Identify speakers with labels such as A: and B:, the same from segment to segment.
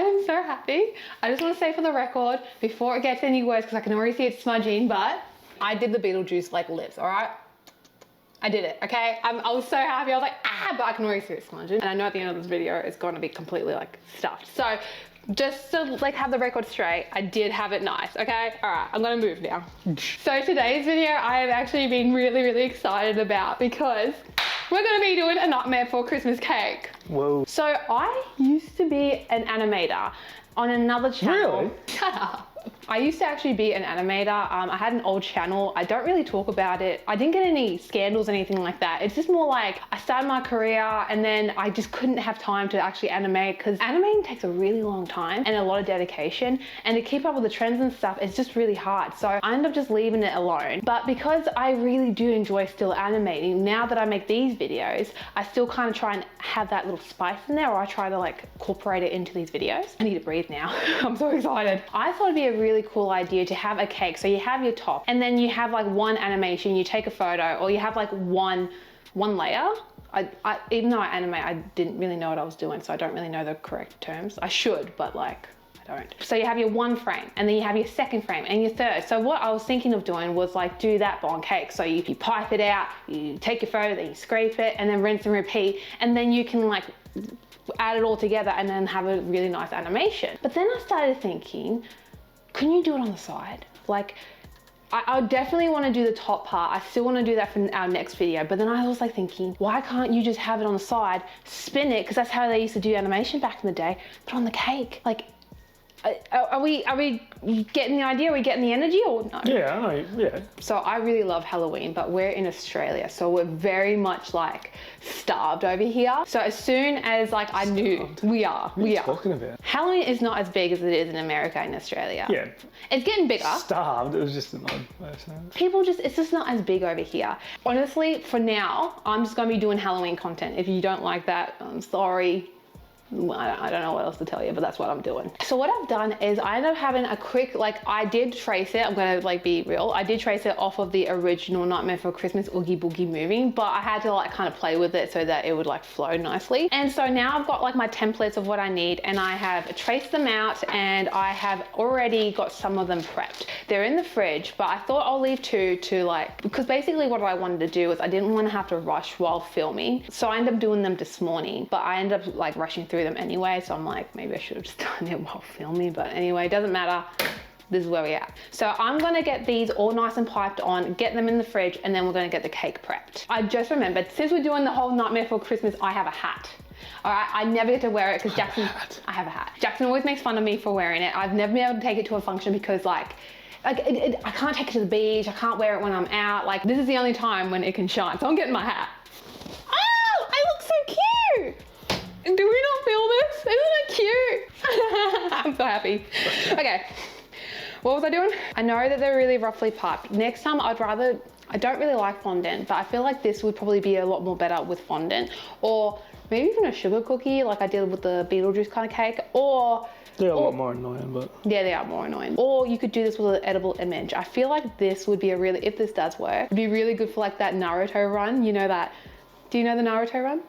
A: am so happy. I just want to say for the record, before it gets any worse, because I can already see it smudging, but I did the Beetlejuice like lips, all right? I did it, okay? I was so happy. I was like, ah, but I can already see it smudging. And I know at the end of this video, it's going to be completely like stuffed. So just to like have the record straight, I did have it nice, okay? All right, I'm gonna move now. So today's video, I have actually been really, really excited about because we're gonna be doing a Nightmare Before Christmas cake.
B: Whoa.
A: So I used to be an animator on another channel.
B: Really?
A: Shut up. I used to actually be an animator. I had an old channel. I don't really talk about it. I didn't get any scandals or anything like that. It's just more like I started my career and then I just couldn't have time to actually animate because animating takes a really long time and a lot of dedication, and to keep up with the trends and stuff, it's just really hard. So I ended up just leaving it alone. But because I really do enjoy still animating, now that I make these videos, I still kind of try and have that little spice in there, or I try to like incorporate it into these videos. I need to breathe now. I'm so excited. I thought it'd be a really cool idea to have a cake. So you have your top and then you have like one animation, you take a photo, or you have like one layer. Even though I animate, I didn't really know what I was doing, so I don't really know the correct terms. I should, but like I don't. So you have your one frame and then you have your second frame and your third. So what I was thinking of doing was like do that but on cake. So you pipe it out, you take your photo, then you scrape it and then rinse and repeat, and then you can like add it all together and then have a really nice animation. But then I started thinking, can you do it on the side? Like, I definitely want to do the top part. I still want to do that for our next video. But then I was like thinking, why can't you just have it on the side, spin it, because that's how they used to do animation back in the day, but on the cake? Like, are we getting the idea? Are we getting the energy or no?
B: Yeah, I know, yeah.
A: So I really love Halloween, but we're in Australia, so we're very much like starved over here. So as soon as like I knew, we are.
B: What are you talking about?
A: Halloween is not as big as it is in America and Australia.
B: Yeah.
A: It's getting bigger.
B: Starved, it was just an odd way of saying it.
A: It's just not as big over here. Honestly, for now, I'm just gonna be doing Halloween content. If you don't like that, I'm sorry. I don't know what else to tell you, but that's what I'm doing. So what I've done is I ended up having a quick, like I did trace it, I'm gonna like be real, I did trace it off of the original Nightmare Before Christmas Oogie Boogie movie, but I had to like kind of play with it so that it would like flow nicely. And so now I've got like my templates of what I need, and I have traced them out, and I have already got some of them prepped. They're in the fridge, but I thought I'll leave two to like, because basically what I wanted to do was I didn't want to have to rush while filming. So I ended up doing them this morning, but I ended up like rushing through them anyway, so I'm like, maybe I should have just done it while filming, but anyway, it doesn't matter. This is where we're at. So I'm gonna get these all nice and piped on, get them in the fridge, and then we're gonna get the cake prepped. I just remembered, since we're doing the whole Nightmare Before Christmas, I have a hat. All right, I never get to wear it because Jackson, I have a hat. Jackson always makes fun of me for wearing it. I've never been able to take it to a function because like I can't take it to the beach, I can't wear it when I'm out. Like this is the only time when it can shine, so I'm getting my hat. Oh, I look so cute. Do we not feel this? Isn't it cute? I'm so happy. Okay, what was I doing? I know that they're really roughly piped. Next time I don't really like fondant, but I feel like this would probably be a lot more better with fondant, or maybe even a sugar cookie like I did with the Beetlejuice kind of cake, or
B: They're a lot more annoying, but...
A: Yeah, they are more annoying. Or you could do this with an edible image. I feel like this would be a really, if this does work, it'd be really good for like that Naruto run. You know that, do you know the Naruto run?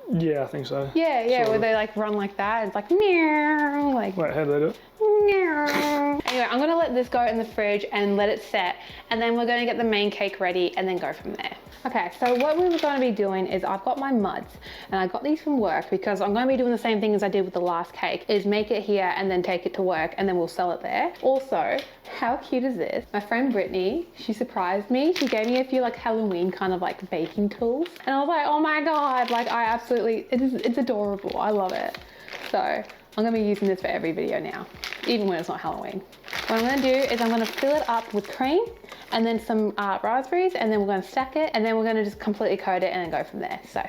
B: Yeah, I think so.
A: Yeah,
B: sort
A: where
B: of.
A: they like run like that. It's like meow, like.
B: Wait, how do they do it?
A: Meow. Anyway, I'm gonna let this go in the fridge and let it set, and then we're gonna get the main cake ready and then go from there. Okay, so what we were gonna be doing is I've got my muds, and I got these from work because I'm gonna be doing the same thing as I did with the last cake, is make it here and then take it to work and then we'll sell it there. Also, how cute is this? My friend Brittany, she surprised me. She gave me a few like Halloween kind of like baking tools, and I was like, oh my God, like I absolutely, it's adorable. I love it. So I'm gonna be using this for every video now, even when it's not Halloween. What I'm gonna do is I'm gonna fill it up with cream and then some raspberries, and then we're gonna stack it, and then we're gonna just completely coat it and then go from there. So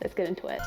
A: let's get into it.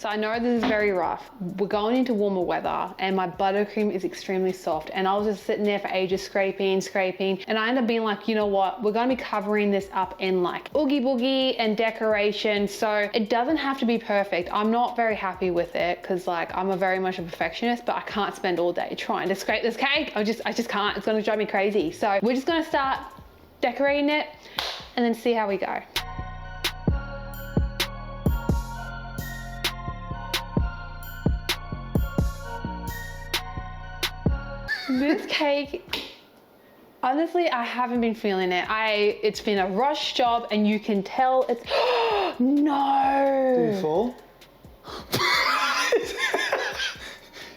A: So I know this is very rough. We're going into warmer weather and my buttercream is extremely soft. And I was just sitting there for ages scraping. And I ended up being like, you know what? We're going to be covering this up in like Oogie Boogie and decoration. So it doesn't have to be perfect. I'm not very happy with it because like I'm very much a perfectionist, but I can't spend all day trying to scrape this cake. I just can't. It's going to drive me crazy. So we're just going to start decorating it and then see how we go. This cake, honestly, I haven't been feeling it. It's been a rush job and you can tell it's, no.
B: Did you fall?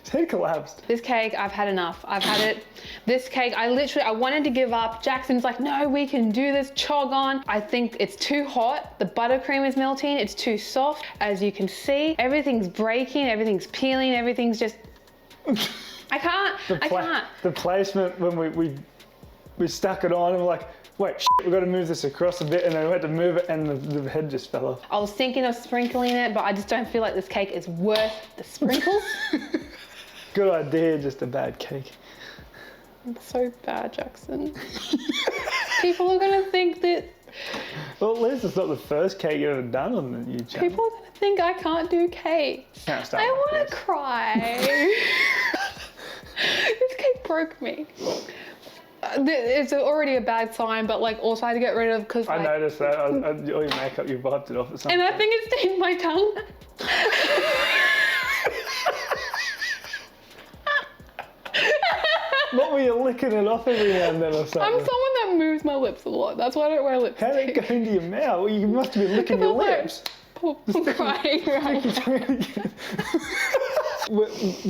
B: His head collapsed.
A: This cake, I've had enough. I've had it. This cake, I wanted to give up. Jackson's like, no, we can do this, chog on. I think it's too hot. The buttercream is melting. It's too soft. As you can see, everything's breaking, everything's peeling, everything's just, I can't.
B: The placement when we stuck it on and we're like, wait, we've got to move this across a bit, and then we had to move it and the head just fell off.
A: I was thinking of sprinkling it, but I just don't feel like this cake is worth the sprinkles.
B: Good idea, just a bad cake.
A: It's so bad, Jackson. People are gonna think that.
B: Well, at least it's not the first cake you've ever done on the YouTube channel.
A: People are gonna think I can't do cakes. I want to cry. This cake broke me. It's already a bad sign, but like also I had to get rid of because
B: I noticed that. All your makeup, you wiped it off at some
A: point. And I think it stained my tongue.
B: What were you licking it off every now and then or something?
A: I'm someone that moves my lips a lot. That's why I don't wear lipstick.
B: How did it go into your mouth? Well, you must have been licking your lips.
A: I'm crying right now.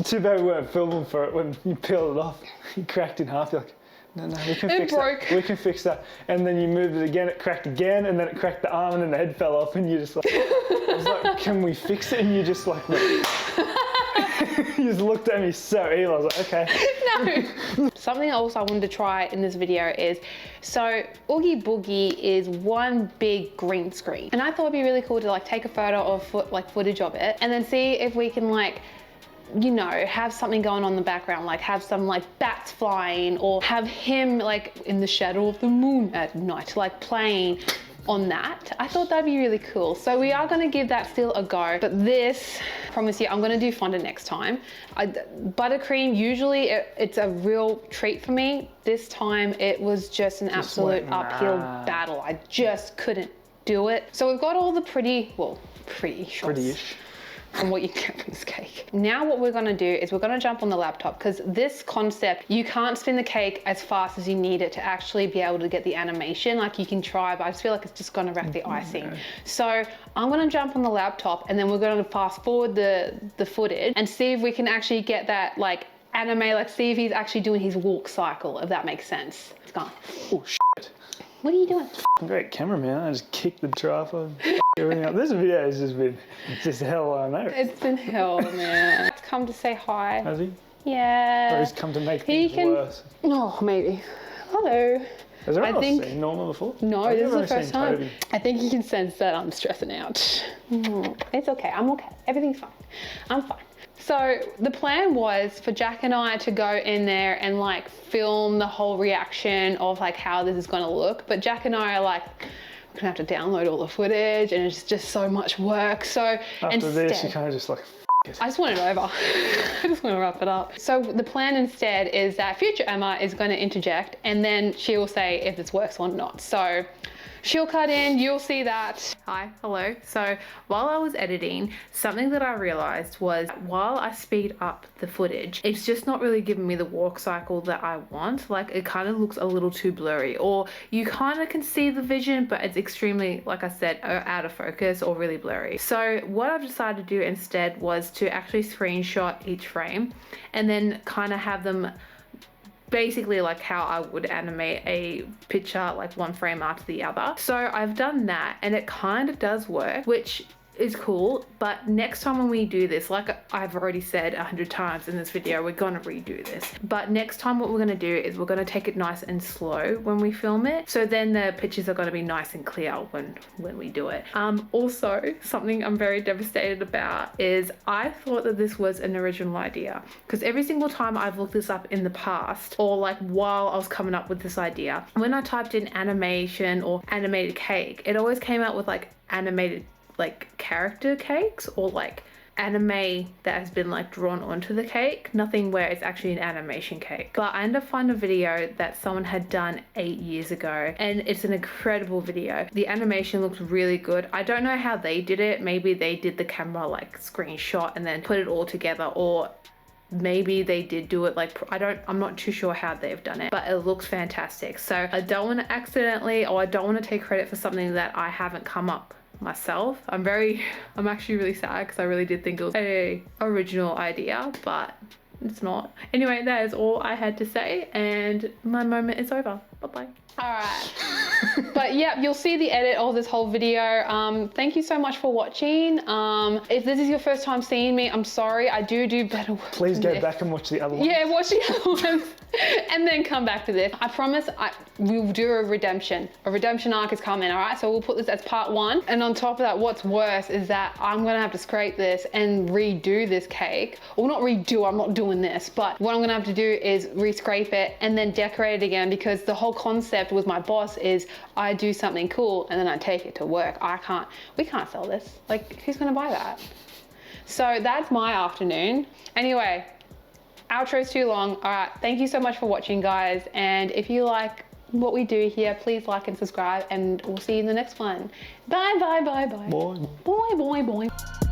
B: Too bad we weren't filming for it when you peeled it off. You cracked in half. You're like, no, we can fix that. We can fix that. And then you moved it again, it cracked again, and then it cracked the arm, and then the head fell off, and you just like, I was like, can we fix it? And you just like, you just looked at me so evil. I was like, okay.
A: No. Something else I wanted to try in this video is, so Oogie Boogie is one big green screen. And I thought it'd be really cool to like take a photo of footage of it and then see if we can like, you know, have something going on in the background, like have some like bats flying or have him like in the shadow of the moon at night, like playing on that. I thought that'd be really cool. So we are gonna give that still a go, but this, I promise you, I'm gonna do fondant next time. Buttercream, usually it's a real treat for me. This time it was just an absolute uphill battle. I just couldn't do it. So we've got all the pretty shots from what you get from this cake. Now what we're gonna do is we're gonna jump on the laptop because this concept, you can't spin the cake as fast as you need it to actually be able to get the animation. Like you can try, but I just feel like it's just gonna wreck the icing. So I'm gonna jump on the laptop and then we're gonna fast forward the footage and see if we can actually get that like anime, like see if he's actually doing his walk cycle, if that makes sense. It's gone.
B: Oh shit.
A: What are you doing?
B: Great cameraman. I just kicked the tripod. Everything up. This video has just been just hell on earth.
A: It's been hell, man. He's come to say hi.
B: Has he?
A: Yeah.
B: Or he's come to make things worse.
A: Oh, maybe. Hello.
B: Has anyone else seen Norma before?
A: No, this is the first time. Toby. I think he can sense that I'm stressing out. It's okay. I'm okay. Everything's fine. I'm fine. So the plan was for Jack and I to go in there and like film the whole reaction of like how this is gonna look. But Jack and I are like, we're gonna have to download all the footage and it's just so much work. So
B: after this, you kind of just like, it.
A: I just want it over. I just want to wrap it up. So the plan instead is that future Emma is going to interject and then she will say if this works or not. So she'll cut in, you'll see that. Hi, hello. So while I was editing, something that I realized was while I speed up the footage, it's just not really giving me the walk cycle that I want. Like it kind of looks a little too blurry, or you kind of can see the vision, but it's extremely, like I said, out of focus or really blurry. So what I've decided to do instead was to actually screenshot each frame and then kind of have them basically like how I would animate a picture, like one frame after the other. So I've done that and it kind of does work, which is cool, but next time when we do this, like I've already said 100 times in this video, we're gonna redo this. But next time what we're gonna do is we're gonna take it nice and slow when we film it. So then the pictures are gonna be nice and clear when we do it. Also, something I'm very devastated about is I thought that this was an original idea, because every single time I've looked this up in the past, or like while I was coming up with this idea, when I typed in animation or animated cake, it always came out with like animated like character cakes, or like anime that has been like drawn onto the cake, nothing where it's actually an animation cake. But I ended up finding a video that someone had done 8 years ago, and it's an incredible video. The animation looks really good. I don't know how they did it. Maybe they did the camera like screenshot and then put it all together, or maybe they did do it like, I'm not too sure how they've done it, but it looks fantastic. So I don't want to accidentally, or I don't want to take credit for something that I haven't come up myself. I'm actually really sad, because I really did think it was a original idea, but it's not. Anyway, that is all I had to say, and my moment is over. Bye-bye. All right. But yeah, you'll see the edit of this whole video. Thank you so much for watching. If this is your first time seeing me, I'm sorry. I do better work.
B: Please go back and watch the other ones.
A: Yeah, watch the other ones and then come back to this. I promise we'll do a redemption. A redemption arc is coming, all right? So we'll put this as part 1. And on top of that, what's worse is that I'm gonna have to scrape this and redo this cake. Well, not redo, I'm not doing this, but what I'm gonna have to do is re-scrape it and then decorate it again, because the whole concept with my boss is I do something cool and then I take it to work. We can't sell this. Like, who's gonna buy that? So that's my afternoon. Anyway, outro's too long. All right, thank you so much for watching, guys. And if you like what we do here, please like and subscribe, and we'll see you in the next one. Bye, bye, bye, bye.
B: Bye.
A: Bye, bye, bye.